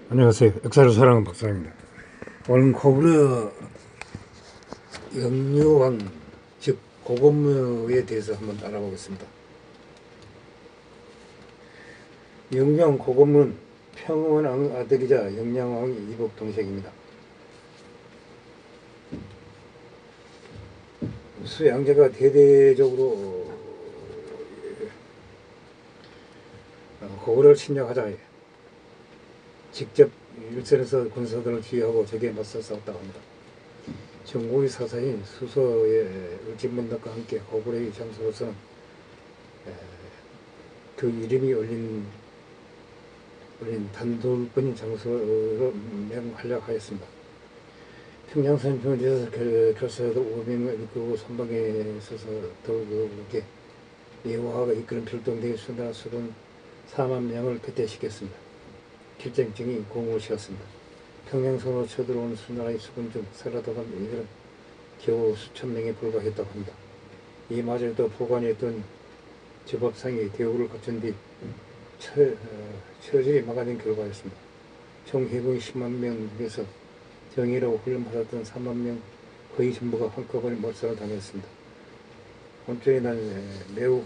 안녕하세요. 역사를 사랑하는 박사입니다. 오늘 고구려 영유왕 즉 고건무에 대해서 한번 알아보겠습니다. 영유왕 고건무는 평원왕 아들이자 영양왕의 이복 동생입니다. 수양제가 대대적으로 고구려를 침략하자 직접 일선에서 군사들을 지휘하고 적에 맞서 싸웠다고 합니다. 전국의 사사인 수서의 을진문덕과 함께 고구려의 장수로서는 그 이름이 올린 단돌뿐인 장수로 맹활약하였습니다. 평양선 평지에서 결사에도 500명을 이끌고 선방에 서서 더욱에 예호화가 이끄는 필동대의 수나 수군 4만 명을 패퇴시켰습니다. 필쟁증이 공을 세웠습니다. 평양선으로 쳐들어온 수나라의 수군 중 살아도난 이들은 겨우 수천 명에 불과했다고 합니다. 이마저도 포관에 있던 제법상의 대우를 갖춘 뒤 처절히 막아낸 결과였습니다. 총 해군이 10만 명 중에서 정예라고 훈련받았던 3만 명 거의 전부가 한꺼번에 몰살을 당했습니다. 온전히 매우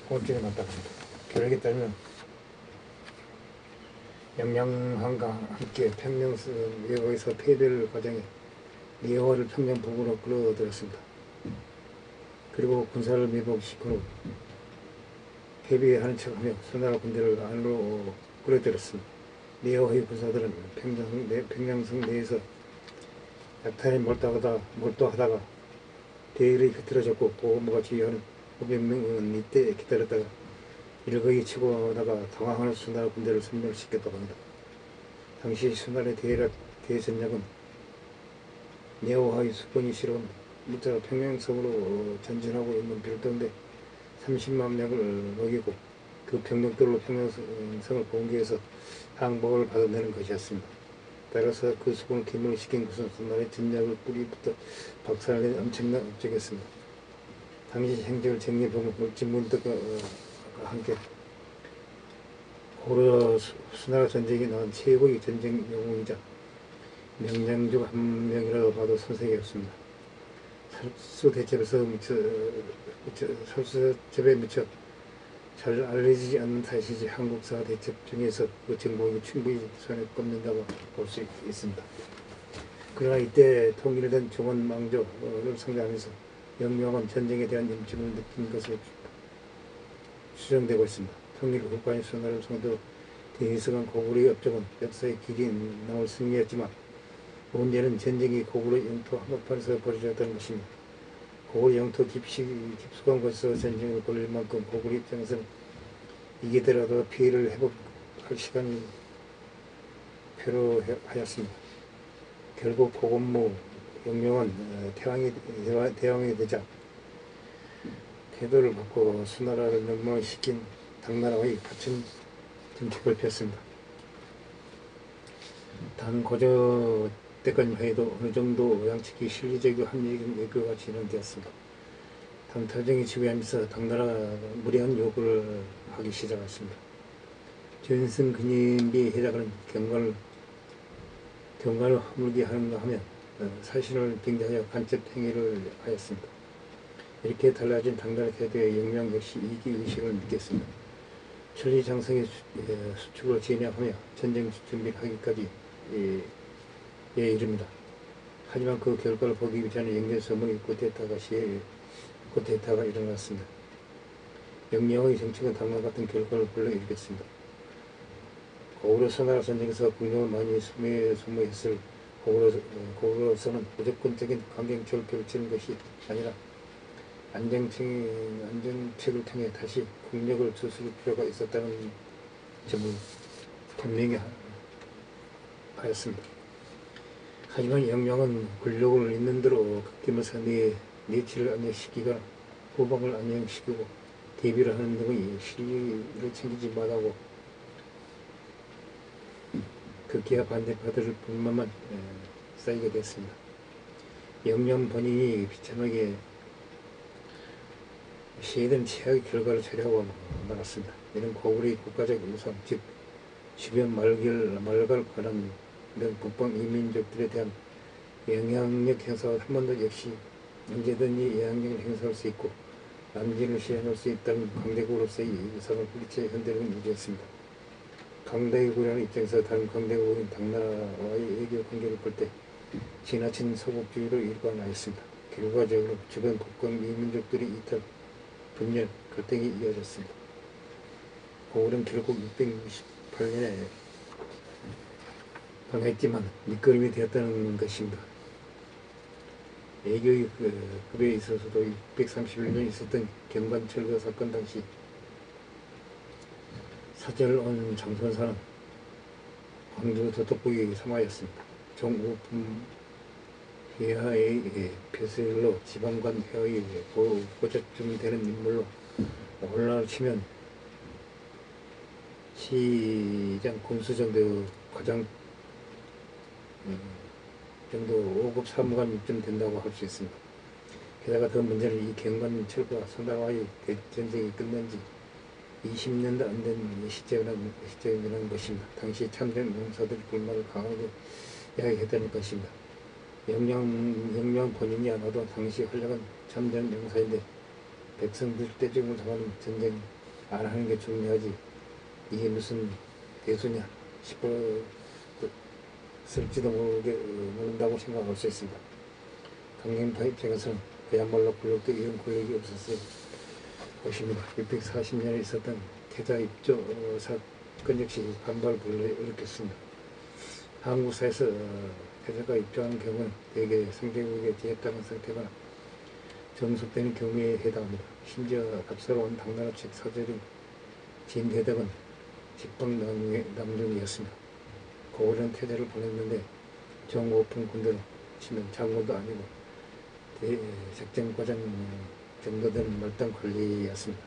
온전히 났다고 합니다. 결핵에 따르면 영양왕과 함께 평양선 외곽에서 패배를 과정해 예화를 평양 부근으로 끌어들였습니다. 그리고 군사를 매복시킨 후 패배하는 척하며 수나라 군대를 안으로 끌어들였습니다. 예화의 군사들은 평양성 내에서 약탈에 몰두하다가 대열이 흩어졌고 고건무가 지휘하는 500명은 이때 기다렸다가 일거이 치고 나가 당황하는 수나라 군대를 섬멸시켰다고 합니다. 당시 수나라의 대전략은 네오하의 수군이 실은 무자 평양성으로 전진하고 있는 빌동대 30만 명을 먹이고 그 병력들로 평양성을 공개해서 항복을 받아내는 것이었습니다. 따라서 그 수군을 기물시킨 것은 수나라의 전략을 뿌리부터 박살낸 엄청난 업적이었습니다. 당시 행적을 정리해보면 을진문덕과 함께 고려 수나라 전쟁에 나온 최고의 전쟁 영웅이자 명장 중 한 명이라도 봐도 손색이 없습니다. 설수대첩에 미처 잘 알려지지 않는 탓이지 한국사 대첩 중에서 그 정복이 충분히 손에 꼽는다고 볼 수 있습니다. 그러나 이때 통일된 종원망조를 상대하면서 영유왕은 전쟁에 대한 염증을 느낀 것으로 추정되고 있습니다. 통일 후까지 수나라를 상대로 대해서간 고구려의 업적은 역사의 길이 나올 승리였지만 문제는 전쟁이 고구려 영토 한복판에서 벌어졌다는 것입니다. 고구려 영토 깊숙한 곳에서 전쟁을 벌일 만큼 고구려 입장에서는 이기더라도 피해를 회복할 시간이 필요하였습니다. 결국 고건무 영유왕은 대왕이 되자 태도를 바꿔 수나라를 멸망시킨 당나라와의 같은 정책을 폈습니다. 단 고조 때까지만 해도 어느 정도 양측이 실리적이고 합리적인 외교가 진행되었습니다. 당탈정이 지배하면서 당나라가 무리한 요구를 하기 시작했습니다. 전승 근임비 해자는 경관을 허물게 하는가 하면 사신을 빙자하여 간첩 행위를 하였습니다. 이렇게 달라진 당나라 태도에 영유왕 역시 이기의식을 느꼈습니다. 천리장성의 수축을 진행하며 전쟁 준비를 하기까지 이릅니다. 하지만 그 결과를 보기 전에 영전서문의 쿠데타가 일어났습니다. 영유왕의 정책은 다음과 같은 결과를 불러일으켰습니다. 고구려 수나라 전쟁에서 국력을 많이 소모했을 고구려로서는 무조건적인 강경책을 펼치는 것이 아니라 안정책을 통해 다시 국력을 추스릴 필요가 있었다는 점을 분명히 하였습니다. 하지만 영유왕은 권력을 있는 대로 극dim에서 내치를 안정시키거나 후방을 안정시키고 대비를 하는 등의 실리를 챙기지 못하고 극기와 반대파들을 불만만 쌓이게 됐습니다. 영유왕 본인이 비참하게 시해된 최악의 결과를 초래하고 말았습니다. 이는 고구려의 국가적 우상, 즉 주변 말갈 관한 등 북방 이민족들에 대한 영향력 행사와 한 번 더 역시 언제든지 영향력을 행사할 수 있고 남진을 시행할 수 있다는 강대국으로서의 이상을 뿌리째 현대를 유지했습니다. 강대국이라는 입장에서 다른 강대국인 당나라와의 외교 관계를 볼 때 지나친 소국주의로 일관하였습니다. 결과적으로 주변 북방 이민족들이 이탈, 분열, 갈등이 이어졌습니다. 고구려는 결국 668년에 방했지만 밑거름이 되었다는 것입니다. 외교의 급에 있어서도 631년에 있었던 경관철거 사건 당시 사절을 온 장선사는 광주 도덕부의 사마였습니다. 정우품 폐하의 벼슬로 지방관 폐하의 보좌쯤 되는 인물로 오늘날 치면 시장 군수 정도 과장 정도 5급 사무관쯤 된다고 할 수 있습니다. 게다가 더 문제는 이 경관철과 선당와의 전쟁이 끝난 지 20년도 안 된 시점이라는 것입니다. 당시 참전 용사들이 불만을 강하게 이야기했다는 것입니다. 영령 본인이 아마도 당시 활약한 참전 용사인데 백성들 떼죽음을 당하는 전쟁 안 하는 게 중요하지 이게 무슨 대수냐 싶었을지도 모른다고 생각할 수 있습니다. 강경파 입장에서는 그야말로 권력도 이런 권력이 없었을 것입니다. 640년에 있었던 태자 입조 사건 역시 반발을 일으켰습니다. 한국사에서 태자가 입조하는 경우는 대개 상대국에 뒤했다는 상태가 정속되는 경우에 해당합니다. 심지어 앞서로 온 당나라 측 사절인 진대덕은 직방남중이었습니다. 고구려는 태자를 보냈는데 정오품 군대로 치면 장군도 아니고 작전과장 정도 되는 말단 관리였습니다.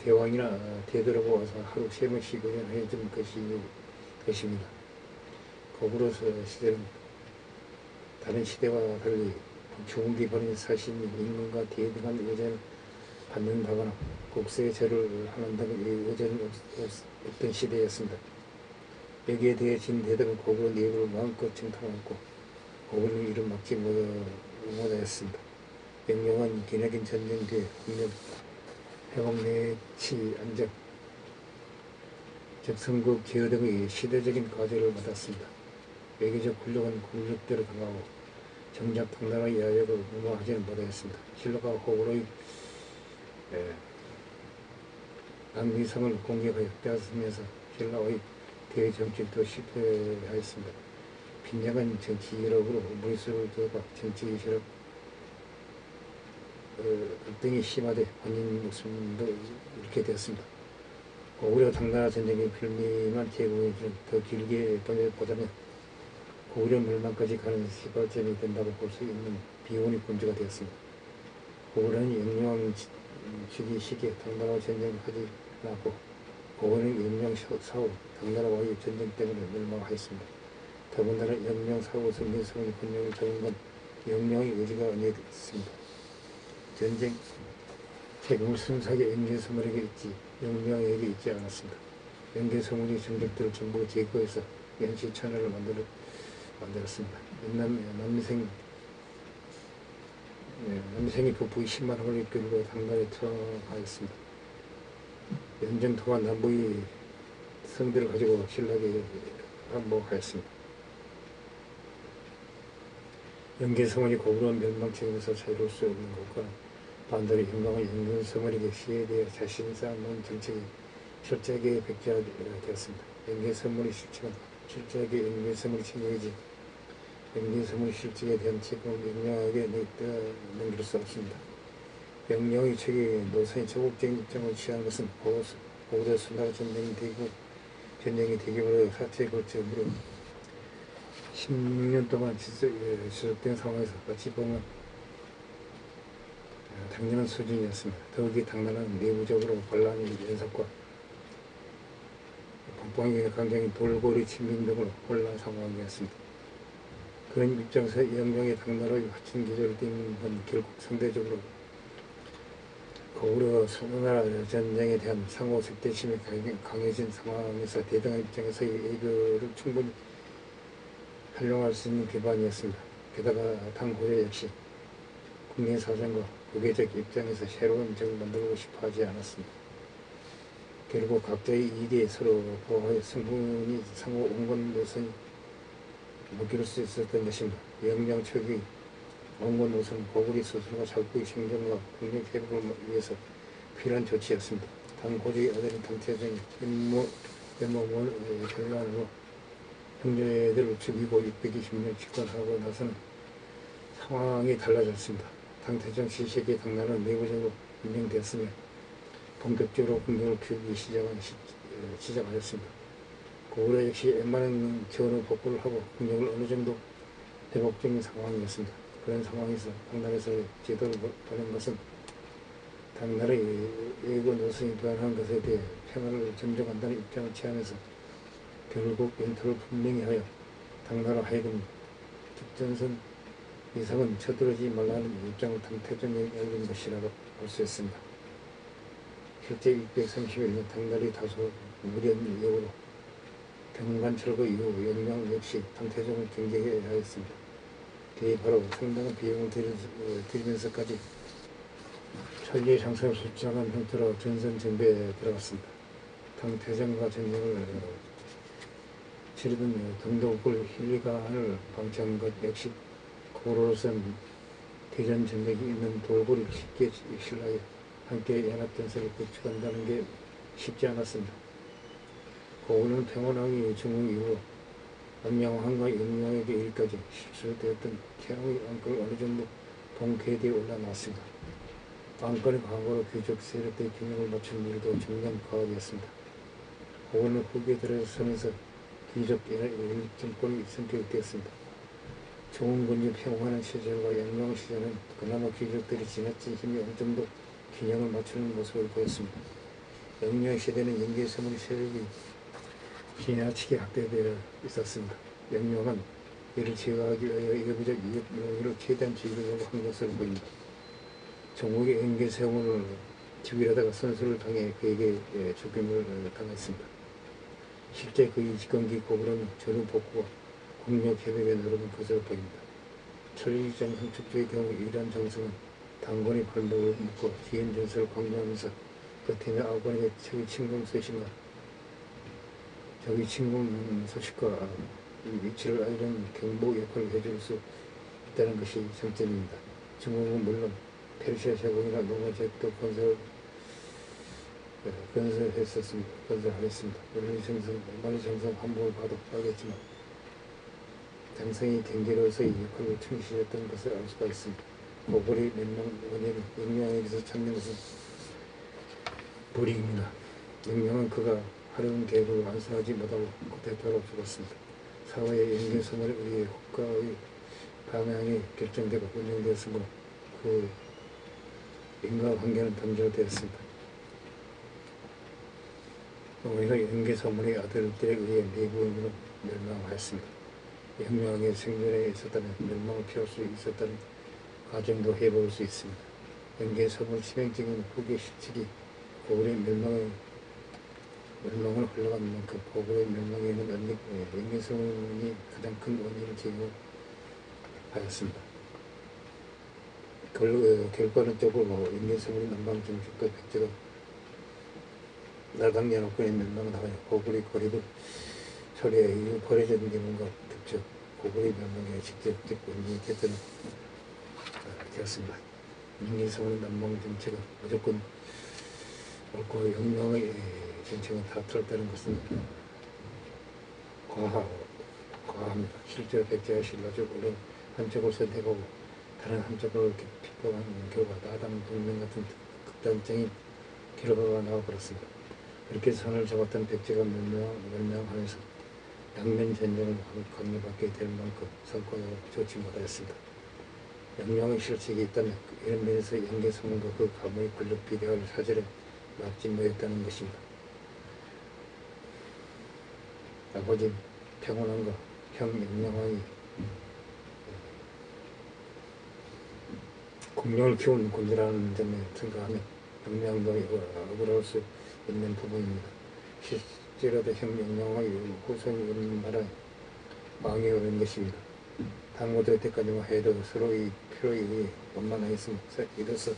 대왕이나 대도라고 와서 하루 3명씩 의견해 준 것입니다. 고구려 시대는 다른 시대와 달리 중국이 벌인 사신이 임금과 대등한 의전을 받는다거나 국세에 절을 하는 등의 의전은 없던 시대였습니다. 여기에 대해 진대덕은 고구려 내부를 마음껏 청탁하고 고구려는 이를 막지 못하였습니다. 영령은 기나긴 전쟁 뒤에 국력 회복 내치 안정 즉 선국 제어 등의 시대적인 과제를 받았습니다. 외교적 권력은 국력대로 강하고 정작 당나라의 야욕을 무마하지는 못하였습니다. 신라가 고구려의 남위성을 공격하여 빼앗으면서 신라의 대정책도 실패하였습니다. 빈약한 정치 이력으로 무리수를 두어가 정치 실업 갈등이 심화돼 본인 목숨도 잃게 되었습니다. 고구려 당나라 전쟁의 필미만 제공해 더 길게 보자면 고구려 멸망까지 가는 시발점이 된다고 볼 수 있는 비운의 군주가 되었습니다. 고구려는 영령 즉위 시기에 당나라와 전쟁을 하지 않았고 고구려는 영령 사후 당나라와의 전쟁 때문에 멸망하였습니다. 더군다나 영령 사후 성민성의 권력을 잡은 건 영령의 의지가 아니었습니다. 전쟁 책임을 순수하게 영계서물에게 있지 영령에게 있지 않았습니다. 영계서물이 정적들을 전부 제거해서 연시천하를 만들었습니다. 남생이 북부의 10만 호를 이끌고 당나라에 투항하였습니다. 연정토와 남부의 성들을 가지고 신라에게 항복하였습니다. 영계성원이 고구려 멸망 책임에서 자유로울 수 없는 것과 반대로 영광의 영계성원에게 시에 대해 자신이 쌓아놓은 정책이 철저하게 백지화되었습니다. 영계성원의 실책은 철저하게 영계성원의 책임이지 영계성원의 실책에 대한 책임을 명령하게 넘길 수 없습니다. 영령의 책임 노선이 적극적인 입장을 취하는 것은 고구려 수나라 전쟁이 되기보다 사태에 걸쳐 무려 16년 동안 지속된 상황에서 어찌 보면 당연한 수준이었습니다. 더욱이 당나라는 내부적으로 반란의 연속과 북방의 강경인 돌고래 침민 등으로 혼란 상황이었습니다. 그런 입장에서 영령의 당나라의 화친 기조를 띄는 건 결국 상대적으로 고구려 송나라 전쟁에 대한 상호 적대심이 강해진 상황에서 대등한 입장에서 이거를 충분히 활용할 수 있는 기반이었습니다. 게다가 당 고려 역시 국내 사정과 국외적 입장에서 새로운 적을 만들고 싶어 하지 않았습니다. 결국 각자의 이익에 서로 보호하여 성분이 상호 온건 노선이 묶일 수 있었던 것입니다. 영령 초기 온건 노선은 고구려 스스로가 자국의 생존과 국력 회복을 위해서 필요한 조치였습니다. 당 고려의 아들인 당태종이 연모문을 결란으로 형제들을 죽이고 620년 집권하고 나서는 상황이 달라졌습니다. 당태종 시식의 당나라는 내부적으로 임명되었으며 본격적으로 군경을 키우기 시작하였습니다. 고구려 역시 웬만한 전후 복구를 하고 군경을 어느 정도 회복적인 상황이었습니다. 그런 상황에서 당나라에서의 제도를 보낸 것은 당나라의 외교 노선이 변한 것에 대해 평화를 존중한다는 입장을 취하면서 결국 영토를 분명히 하여 당나라 하여금 특전선 이상은 쳐들어지 말라는 입장을 당태종에 열린 것이라고 볼 수 있습니다. 실제 631년 당나라의 다소 무리한 이유로 병관 철거 이후 영령 역시 당태종을 경계해야 했습니다. 그게 바로 상당한 비용을 들이면서까지 천리의 장사를 수출하는 형태로 전선 정비에 들어갔습니다. 당태종과 전쟁을 치르던 동독을 힐리간을 방치한 것 역시 고로로서는 대전 전쟁이 있는 돌고를 쉽게 신라에 함께 연합전선을 구축한다는 게 쉽지 않았습니다. 고구려는 평원왕이 중흥 이후 남양왕과 영령에게 일까지 실수되었던 태양의 안건을 어느 정도 동쾌되어 올라놨습니다. 안건의 과거로 귀족 세력들의 균형을 맞춘 일도 점점 과학이었습니다. 고구려는 후기에 들어서면서 귀족 연립 정권이 성격되었습니다. 중흥군주 평화하는 시절과 영령 시절은 그나마 귀족들이 지나친 힘이 어느 정도 균형을 맞추는 모습을 보였습니다. 영령 시대는 연개서문 세력이 지나치게 확대되어 있었습니다. 영령은 이를 제어하기 위하여 외부적 위협 요구를 최대한 줄이려고 한 것으로 보입니다. 종국의 연개서문을 지휘하다가 선수를 당해 그에게 죽임을 당했습니다. 실제 그의 집권기 고구려는 전후 복구와 국력 회복에 노력한 것으로 보입니다. 천리장 형축주의 경우 이러한 정성은 당권의 발목을 묶고 지연 전설을 강조하면서 끝에는 아군에게 적의 침공 소식과 위치를 알리는 경보 역할을 해줄 수 있다는 것이 장점입니다. 중국은 물론 페르시아 제국이나 로마 제국도 건설하였습니다. 만리 정성 한복을 봐도 알겠지만 당성이 경제로서의 역할을 충실했던 것을 알 수가 있습니다. 고구려의 멸망 원인은 영령에게서 찾는 것은 불이익입니다. 영령은 그가 하려는 계획을 완수하지 못하고 그대로 죽었습니다. 사회의 연계선물에 의해 국가의 방향이 결정되고 운영되었으므로 그 인과관계는 단절되었습니다. 오히려 연계선물의 아들들에 의해 내부인으로 멸망하였습니다. 영령의 생존에 있었다면 멸망을 피할 수 있었다는 과정도 해볼 수 있습니다. 연계선물 치명적인 후계 실직이 고구려의 멸망을 흘러간 만큼 고구려의 멸망에는 연계선물이 가장 큰 원인을 제공하였습니다. 결과론적으로 연계선물이 남방정축과 백제가 나당 연합군의 멸망을 하여 고구려의 고립을 처리해 이후 벌어진 경우가 겹쳐 고구려의 멸망에 직접적 원인이 되었습니다. 연계선물의 남방정책은 무조건 옳고 영령의 정책은 다 틀었다는 것은 과합니다. 실제로 백제와 신라족으로 한쪽을 선택하고 다른 한쪽을 핍박한 결과 나당 동맹 같은 극단적인 결과가 나와버렸습니다. 그렇게 선을 잡았던 백제가 멸망하면서 양면 전쟁을 강요받게 될 만큼 성과를 좋지 못하였습니다. 영령의 실책이 있다면 이런 면에서 연계선물과 그 가문의 권력 비대화를 사절에 막지 못했다는 것입니다. 아버지 평온왕과 형 영령왕이 국력을 키운 군주라는 점에 생각하면 영양도 억울할 수 있는 부분입니다. 실제로도 영양의 후손이 없는 바람에 망이 오는 것입니다. 당고될 때까지만 해도 서로의 필요에 의해 원만하였으며 이로써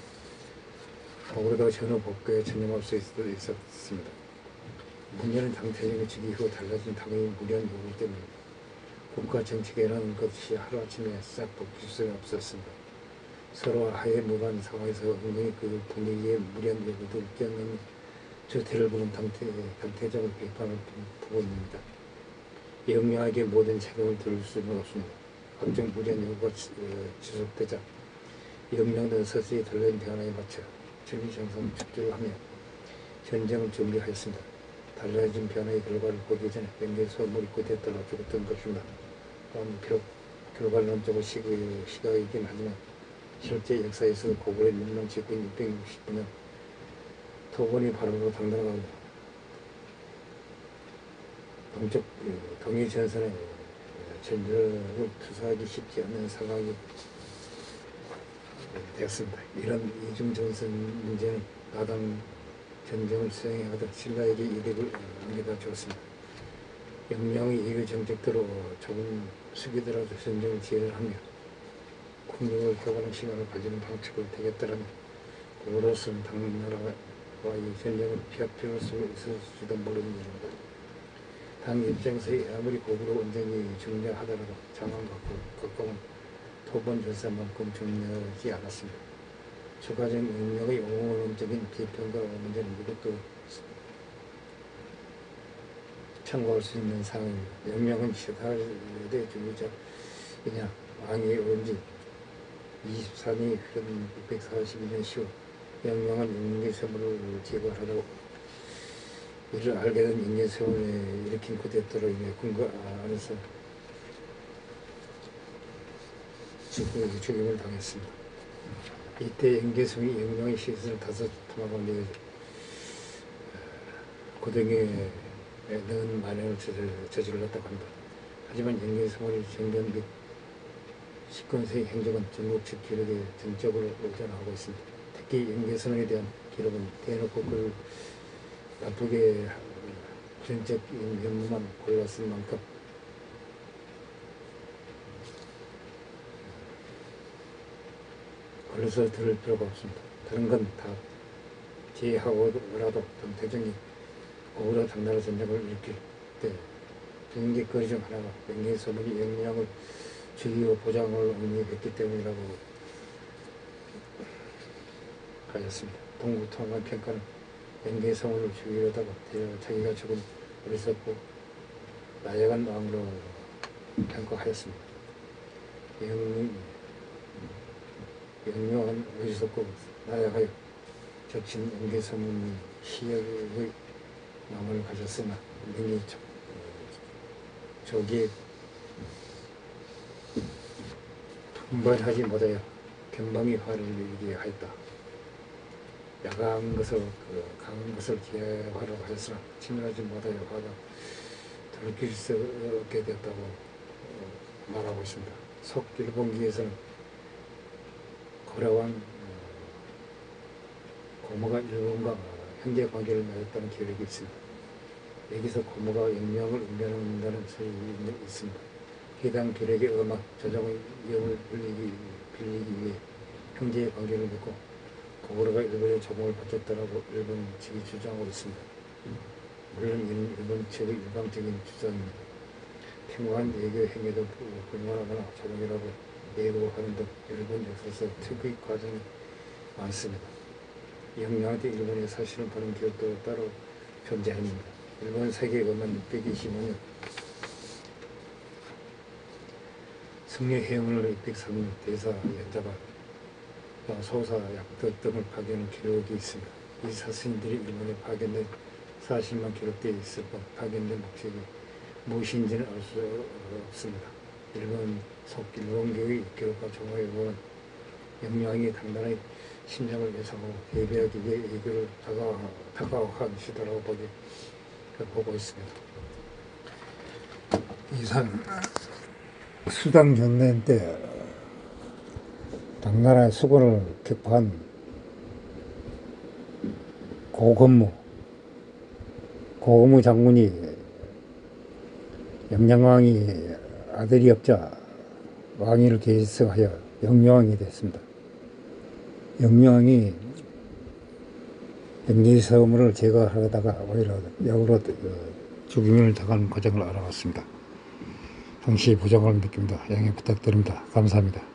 오히려 전후 복구에 전념할 수 있었습니다. 문제는 당태정의 즉위 후 달라진 당의 무리한 요구 때문에 국가 정책이라는 것이 하루아침에 싹 바뀔 수는 없었습니다. 서로 하에 무관 상황에서 은근히 그 분위기에 무리한 요구를 끼얹는 저태를 부른 당태정의 비판을 부분입니다. 영리하게 모든 책임을 들을 수는 없습니다. 각종 무리한 요구가 지속되자 영령은 서서히 달라진 변화에 맞춰 전리장성 축조하며 전쟁을 준비하였습니다. 달라진 변화의 결과를 보기 전에 명계 소물이 고대떨어 죽었던 것입니다. 비록 결과론적으로 시각이긴 하지만 실제 역사에서 고구려 민망 집권 669년 토건이 바로로 당당하고 동쪽 동해전선에 전쟁을 투사하기 쉽지 않은 상황이 되었습니다. 이런 이중전선 문제는 나당 전쟁을 수행해 하던 신라에게 이득을 안겨다 주었습니다. 영령의 이유 정책대로 조금 숙이더라도 전쟁을 지휘하며 국력을 교환하는 시간을 가지는 방책을 되겠다라면 고로서는 당나라와의 전쟁을 피할 필요가 있을지도 모르는 일입니다. 당 입장에서 아무리 고구려 원정이 중요하더라도 장안과 가까운 토본 전사만큼 중요하지 않았습니다. 추가적인 영역의 옹호론적인 비평과 문제는 이것도 참고할 수 있는 상황입니다. 영령은 시사대 주의자이냐 왕이 온지 24년이 흐른 642년 10월 영령은 인계세물을 제거하라고 이를 알게 된 인계세물에 일으킨 쿠데타로 인해 군과 안에서 죽임을 당했습니다. 이때 인계성이 영령의 시선을 다섯 토막을 내어 고등에 넣은 만행을 저질렀다고 합니다. 하지만 인계성의 정변 및 식권세의 행적은 중국 측 기록에 전적으로 의존하고 있습니다. 특히 인계성에 대한 기록은 대놓고 그를 나쁘게 전적인 면모만 골랐을 만큼 걸러서 들을 필요가 없습니다. 다른 건 다 제하고라도 당태정이 고구려 당나라 전쟁을 일으킬 때 중개거리 중 하나가 명예소문이 영령을 주요 보장을 언급했기 때문이라고 하였습니다. 동국통한 평가는 명예소문을 주의하다가 자기가 조금 어리석고 나약한 마음으로 평가하였습니다. 영령은 어리석고 나약하여 적신 명예소문이 시역의 마음을 가졌으나 능히 조기에 분발하지 못하여 변방의 화를 일게 하였다. 야강한 것을 강한 것을 기하라고 하였으나 친밀하지 못하여 화가 돌이킬 수 없게 되었다고 말하고 있습니다. 속 일본기에서는 고려왕 고모가 일본과 현재 관계를 맺었다는 기록이 있습니다. 여기서 고모가 영령을 응변한다는 소리가 있습니다. 해당 기록에 의하면 조정의 위험을 빌리기 위해 형제의 관계를 맺고 고구려가 일본의 조공을 받겠다라고 일본 측이 주장하고 있습니다. 물론 이는 일본 측의 일방적인 주장입니다. 평범한 외교 행위도 불만하거나 조공이라고 예고하는 등 일본 역사에서 특의 과정이 많습니다. 영령한테 일본의 사실은 그런 기록도 따로 존재합니다. 일본 세계가만 625년 승려해영을 603년 대사 연자가 소사 약도 등을 파견한 기록이 있습니다. 이 사신들이 일본에 파견된 사실만 기록되어 있을 뿐 파견된 목적이 무엇인지는 알 수 없습니다. 일본 일본교의 기록과 정화에 보면 영령이 당나라의 심장을 예상하고 대비하기 위해 외교를 다가간 시도라고 보고 있습니다. 이상 수당 전쟁 때 당나라의 수고를 격파한 고건무 장군이 영양왕이 아들이 없자 왕위를 계승하여 영유왕이 됐습니다. 영유왕이 영제서문을 제거하려다가 오히려 역으로 죽임을 당하는 과정을 알아봤습니다. 당시 부정을 느낍니다. 양해 부탁드립니다. 감사합니다.